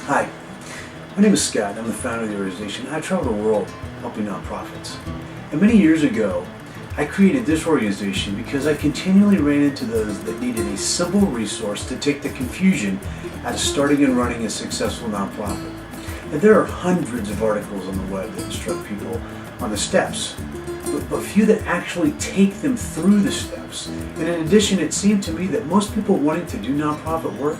Hi, my name is Scott. I'm the founder of the organization. I travel the world helping nonprofits. And many years ago, I created this organization because I continually ran into those that needed a simple resource to take the confusion out of starting and running a successful nonprofit. And there are hundreds of articles on the web that instruct people on the steps, but few that actually take them through the steps. And in addition, it seemed to me that most people wanting to do nonprofit work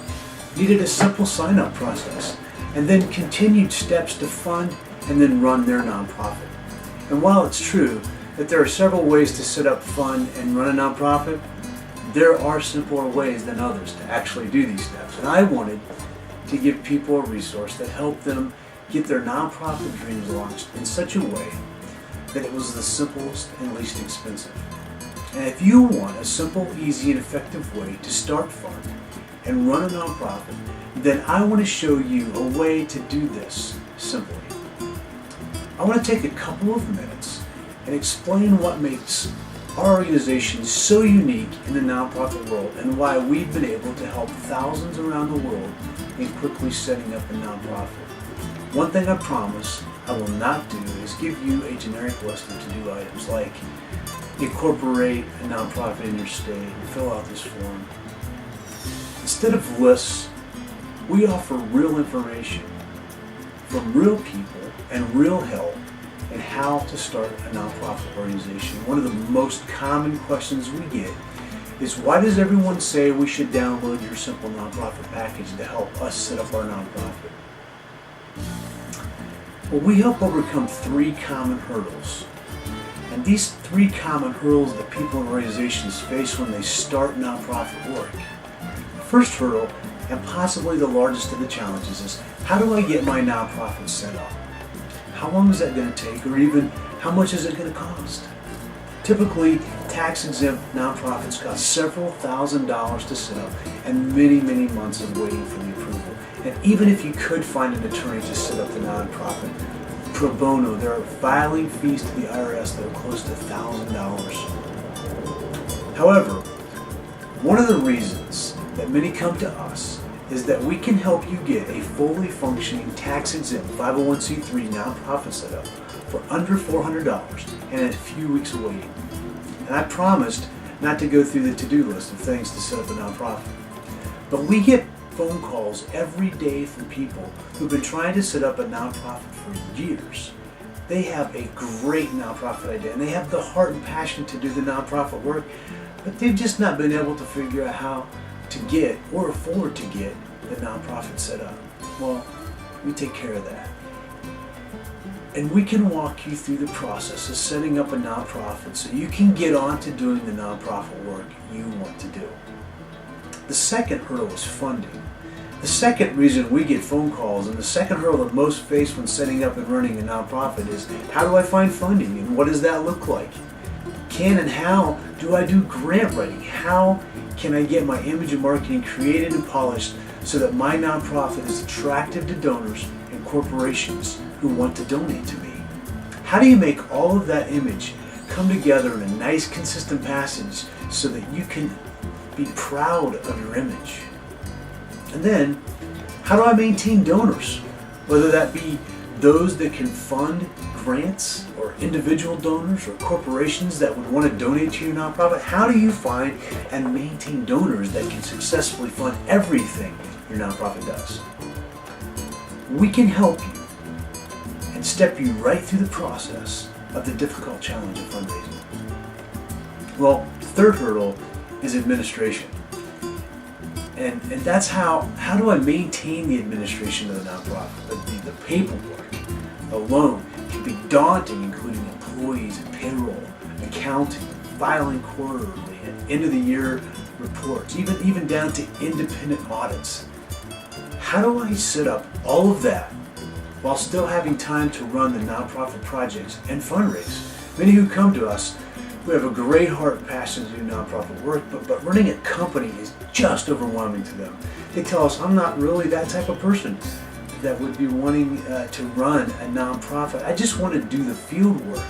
needed a simple sign-up process and then continued steps to fund and then run their nonprofit. And while it's true that there are several ways to set up, fund, and run a nonprofit, there are simpler ways than others to actually do these steps. And I wanted to give people a resource that helped them get their nonprofit dreams launched in such a way that it was the simplest and least expensive. And if you want a simple, easy, and effective way to start, fund, and run a nonprofit, then I want to show you a way to do this simply. I want to take a couple of minutes and explain what makes our organization so unique in the nonprofit world and why we've been able to help thousands around the world in quickly setting up a nonprofit. One thing I promise I will not do is give you a generic list of to-do items like incorporate a nonprofit in your state and fill out this form. Instead of lists, we offer real information from real people and real help in how to start a nonprofit organization. One of the most common questions we get is, why does everyone say we should download your simple nonprofit package to help us set up our nonprofit? Well, we help overcome three common hurdles. And these three common hurdles that people and organizations face when they start nonprofit work. First hurdle, and possibly the largest of the challenges, is how do I get my nonprofit set up? How long is that going to take, or even how much is it going to cost? Typically, tax-exempt nonprofits cost several $1,000s to set up and many, many months of waiting for the approval. And even if you could find an attorney to set up the nonprofit pro bono, there are filing fees to the IRS that are close to $1,000. However, one of the reasons that many come to us is that we can help you get a fully functioning tax-exempt 501c3 nonprofit set up for under $400 and in a few weeks of waiting. And I promised not to go through the to-do list of things to set up a nonprofit. But we get phone calls every day from people who've been trying to set up a nonprofit for years. They have a great nonprofit idea and they have the heart and passion to do the nonprofit work, but they've just not been able to figure out how to get or afford to get the nonprofit set up. Well, we take care of that. And we can walk you through the process of setting up a nonprofit so you can get on to doing the nonprofit work you want to do. The second hurdle is funding. The second reason we get phone calls and the second hurdle that most face when setting up and running a nonprofit is, how do I find funding and what does that look like? Can and how do I do grant writing? How can I get my image and marketing created and polished so that my nonprofit is attractive to donors and corporations who want to donate to me? How do you make all of that image come together in a nice, consistent passage so that you can be proud of your image? And then, how do I maintain donors? Whether that be those that can fund grants or individual donors or corporations that would want to donate to your nonprofit. How do you find and maintain donors that can successfully fund everything your nonprofit does? We can help you and step you right through the process of the difficult challenge of fundraising. Well, the third hurdle is administration. And that's how do I maintain the administration of the nonprofit? The paperwork alone can be daunting, including employees and payroll, accounting, filing quarterly, and end of the year reports, even down to independent audits. How do I set up all of that while still having time to run the nonprofit projects and fundraise? Many who come to us, we have a great heart and passion to do nonprofit work, but running a company is just overwhelming to them. They tell us, I'm not really that type of person that would be wanting to run a nonprofit. I just want to do the field work.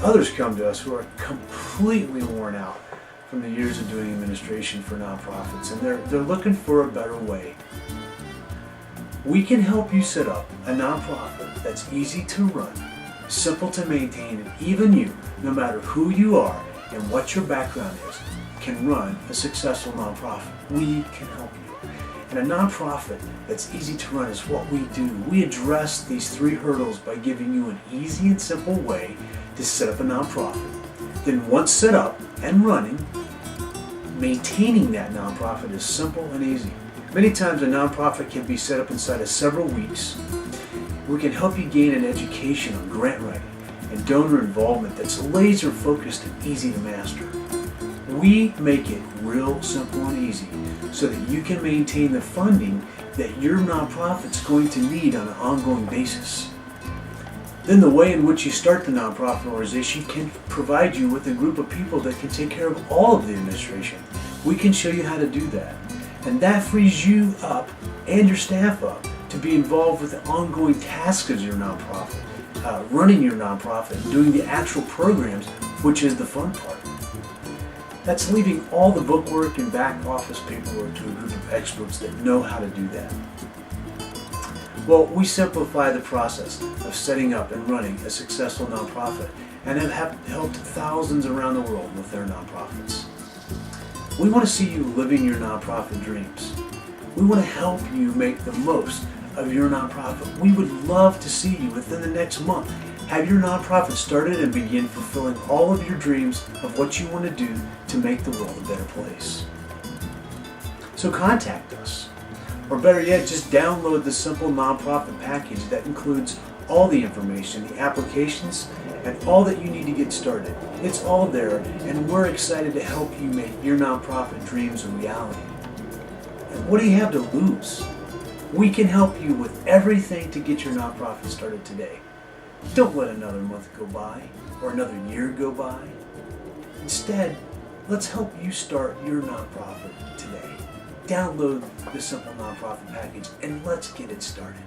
Others come to us who are completely worn out from the years of doing administration for nonprofits, and they're looking for a better way. We can help you set up a nonprofit that's easy to run, simple to maintain, and even you, no matter who you are and what your background is, can run a successful nonprofit. We can help you. And a nonprofit that's easy to run is what we do. We address these 3 hurdles by giving you an easy and simple way to set up a nonprofit. Then once set up and running, maintaining that nonprofit is simple and easy. Many times a nonprofit can be set up inside of several weeks. We can help you gain an education on grant writing and donor involvement that's laser focused and easy to master. We make it real simple and easy so that you can maintain the funding that your nonprofit's going to need on an ongoing basis. Then the way in which you start the nonprofit organization can provide you with a group of people that can take care of all of the administration. We can show you how to do that. And that frees you up and your staff up to be involved with the ongoing tasks of your nonprofit, running your nonprofit, and doing the actual programs, which is the fun part. That's leaving all the bookwork and back office paperwork to a group of experts that know how to do that. Well, we simplify the process of setting up and running a successful nonprofit and have helped thousands around the world with their nonprofits. We want to see you living your nonprofit dreams. We want to help you make the most of your nonprofit. We would love to see you within the next month have your nonprofit started and begin fulfilling all of your dreams of what you want to do to make the world a better place. So contact us. Or better yet, just download the simple nonprofit package that includes all the information, the applications, and all that you need to get started. It's all there, and we're excited to help you make your nonprofit dreams a reality. And what do you have to lose? We can help you with everything to get your nonprofit started today. Don't let another month go by or another year go by. Instead, let's help you start your nonprofit today. Download the Simple Nonprofit Package and let's get it started.